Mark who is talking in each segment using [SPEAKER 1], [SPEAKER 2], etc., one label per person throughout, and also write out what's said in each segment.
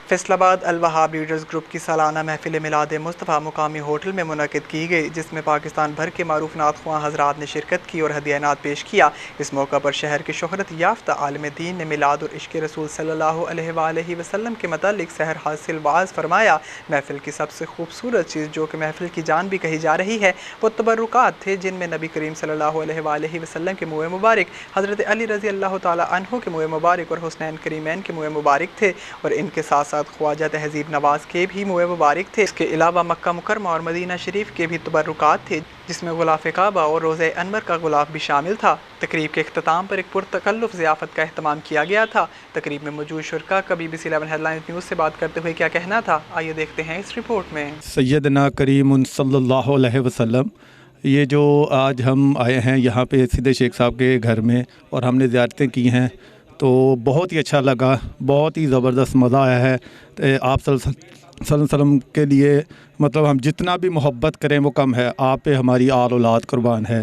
[SPEAKER 1] फैसलाबाद अल Wahab leaders group की सालाना महफिल मिलाद मुस्तफ़ा मुकामी होटल में मुनक़िद की गई, जिसमें पाकिस्तान भर के मारूफ नात ख्वां हज़रात ने शिरकत की और हदियानात पेश किया। इस मौका पर शहर के शोहरत याफ्ता आलिम दीन ने मिलाद और इश्क़ रसूल सल्लल्लाहु अलैहि वसल्लम के मतलब सहर हासिल वाज़ फरमाया। महफिल की सबसे खूबसूरत चीज़ जो कि महफिल की जान भी कही जा रही है वो तबरुकात थे, जिनमें नबी करीम सल्लल्लाहु अलैहि वसल्लम के मुँह मुबारक, हज़रत अली रज़ी अल्लाह तआला अन्हु के मुँह मुबारक और हुस्नैन करीमैन के मुँह मुबारक थे और इनके साथ ख्वाजा तहजीब नवाज के भी मुँह मुबारक थे। इसके अलावा मक्का मुकरमा और मदीना शरीफ के भी तबरुकात थे, जिसमें गुलाफ़ काबा और रोज़े अनवर का गुलाफ भी शामिल था। तकरीब के अख्ताम पर एक पुरतकल्लुफ़ ज़ियाफ़त का अहतमाम किया गया था। तकरीब में मौजूद शुरका का BBC 11 हेडलाइंस न्यूज़ से बात करते हुए क्या कहना था, आइए देखते हैं इस रिपोर्ट में।
[SPEAKER 2] सैयदना करीम सल्लल्लाहु अलैहि वसल्लम, ये जो आज हम आए हैं यहाँ पे सीधे शेख साहब के घर में और हमने ज़ियारतें की हैं, तो बहुत ही अच्छा लगा, बहुत ही ज़बरदस्त मज़ा आया है। आप सल्लल्लाहु अलैहि वसल्लम के लिए मतलब हम जितना भी मोहब्बत करें वो कम है। आप पे हमारी आल औलाद कुर्बान है,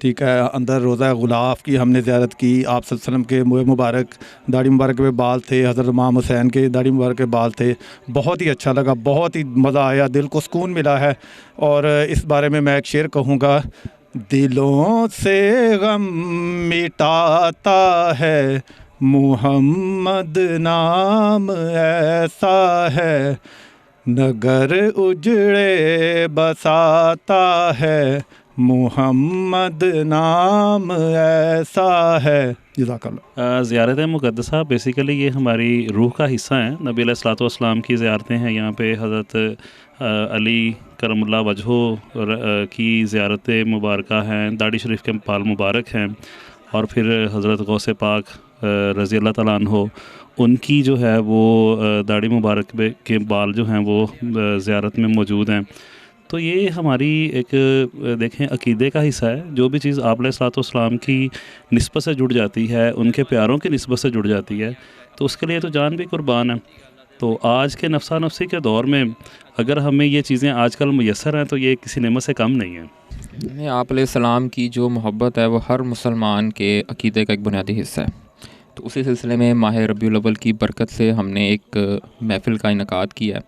[SPEAKER 2] ठीक है। अंदर रोज़ा गुलाफ की हमने ज़ियारत की। आप सल्लल्लाहु अलैहि वसल्लम के मुँह मुबारक, दाढ़ी मुबारक में बाल थे, हज़रत इमाम हुसैन के दाढ़ी मुबारक के बाल थे। बहुत ही अच्छा लगा, बहुत ही मज़ा आया, दिल को सुकून मिला है। और इस बारे में मैं एक शेर कहूँगा, दिलों से गम मिटाता है मुहम्मद नाम ऐसा है, नगर उजड़े बसाता है मुहम्मद नाम ऐसा है। जज़ाकल्लाह।
[SPEAKER 3] ज़ियारत मुक़द्दसा बेसिकली ये हमारी रूह का हिस्सा है। नबी अलैहिस्सलातु वस्सलाम की ज़ियारतें हैं। यहाँ पे हज़रत अली करमुल्लाह वजहो की ज़ियारत मुबारक हैं, दाढ़ी शरीफ के बाल मुबारक हैं, और फिर हज़रत गौसे पाक रज़ी अल्लाह तआला अन्हो उनकी जो है वो दाढ़ी मुबारक के बाल जो हैं वो ज़ियारत में मौजूद हैं। तो ये हमारी एक देखें अक़ीदे का हिस्सा है। जो भी चीज़ आप अलैहिस्सलातु वस्सलाम की निस्बत से जुड़ जाती है, उनके प्यारों की निस्बत से जुड़ जाती है, तो उसके लिए तो जान भी कुर्बान है। तो आज के नफ्सा नफ्सी के दौर में अगर हमें ये चीज़ें आजकल मुयस्सर हैं तो ये किसी नेमत से कम नहीं है।
[SPEAKER 4] आप अलैहिस्सलाम की जो मोहब्बत है वो हर मुसलमान के अक़ीदे का एक बुनियादी हिस्सा है। तो उसी सिलसिले में माह रबीउल अव्वल की बरकत से हमने एक महफ़िल का इनेकाद किया है।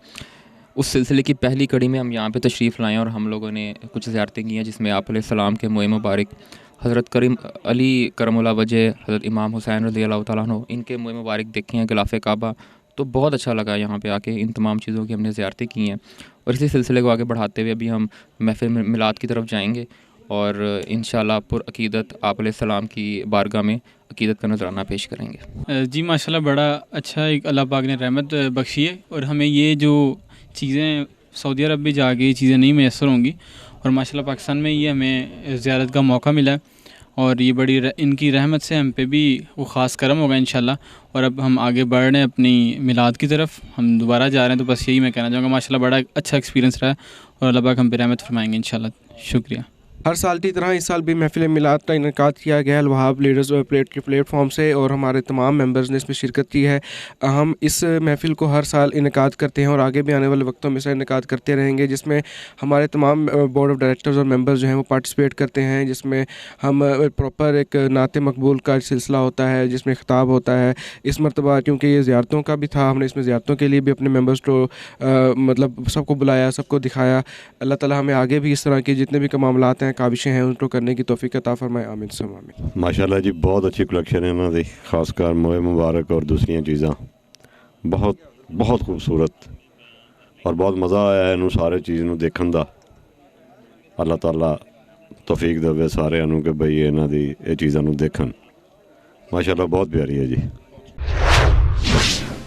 [SPEAKER 4] उस सिलसिले की पहली कड़ी में हम यहाँ पे तशरीफ़ लाए और हम लोगों ने कुछ ज़ियारतें की हैं, जिसमें आप अलैहिस्सलाम के मुँह मुबारक, हज़रत करीम अली करमुल्लाह वजह, हज़रत इमाम हुसैन रज़ी अल्लाह तआला अन्हु इनके मुँह मुबारक देखे हैं, गिलाफ़े काबा। तो बहुत अच्छा लगा यहाँ पे आके, इन तमाम चीज़ों की हमने ज़ियारतें की हैं। और इसी सिलसिले को आगे बढ़ाते हुए अभी हम महफ़िल मिलाद की तरफ जाएँगे और इंशाअल्लाह पुरअक़ीदत आप अलैहिस्सलाम की बारगाह में अक़ीदत का नज़राना पेश करेंगे।
[SPEAKER 5] जी माशाल्लाह, बड़ा अच्छा एक अल्लाह पाक ने रहमत बख्शी है और हमें ये जो चीज़ें सऊदी अरब में जाके ये चीज़ें नहीं मैसर होंगी, और माशाल्लाह पाकिस्तान में ये हमें ज़ियारत का मौका मिला है और ये बड़ी इनकी रहमत से हम पे भी वो ख़ास करम होगा इंशाल्लाह। और अब हम आगे बढ़ रहे हैं अपनी मिलाद की तरफ, हम दोबारा जा रहे हैं। तो बस यही मैं कहना चाहूँगा, माशाल्लाह बड़ा अच्छा एक्सपीरियंस रहा है और अल्लाह पाक हम पे रहमत फरमाएंगे इंशाल्लाह। शुक्रिया।
[SPEAKER 6] हर साल की तरह इस साल भी महफिल मिलाद का इनेकाद किया गया अल वहाब लीडर्स के प्लेटफॉर्म से और हमारे तमाम मेंबर्स ने इसमें शिरकत की है। हम इस महफिल को हर साल इनेकाद करते हैं और आगे भी आने वाले वक्तों में इसे इनेकाद करते रहेंगे, जिसमें हमारे तमाम बोर्ड ऑफ डायरेक्टर्स और मेंबर्स जो हैं वो पार्टिसिपेट करते हैं, जिसमें हम प्रॉपर एक नाते मकबूल का सिलसिला होता है, जिसमें खिताब होता है। इस मरतबा क्योंकि ये ज़ियारतों का भी था, हमने इसमें ज़ियारतों के लिए भी अपने मेंबर्स को मतलब सबको बुलाया, सबको दिखाया। अल्लाह ताला हमें आगे भी इस तरह के जितने भी मामलात हैं, काविशें हैं, उनको करने की तौफीक अता फरमाए। आमीन सम आमीन।
[SPEAKER 7] माशाल्लाह जी, बहुत अच्छी कलेक्शन है इन्हों की, खासकर मोए मुबारक और दूसरी चीज़ां बहुत बहुत खूबसूरत और बहुत मज़ा आया इन्हों सारे चीज़ नूं देखण दा। अल्लाह ताला तौफीक देवे सारे कि बई इन्हां दी ये चीज़ां नूं देखण। माशाल्लाह बहुत प्यारी है जी।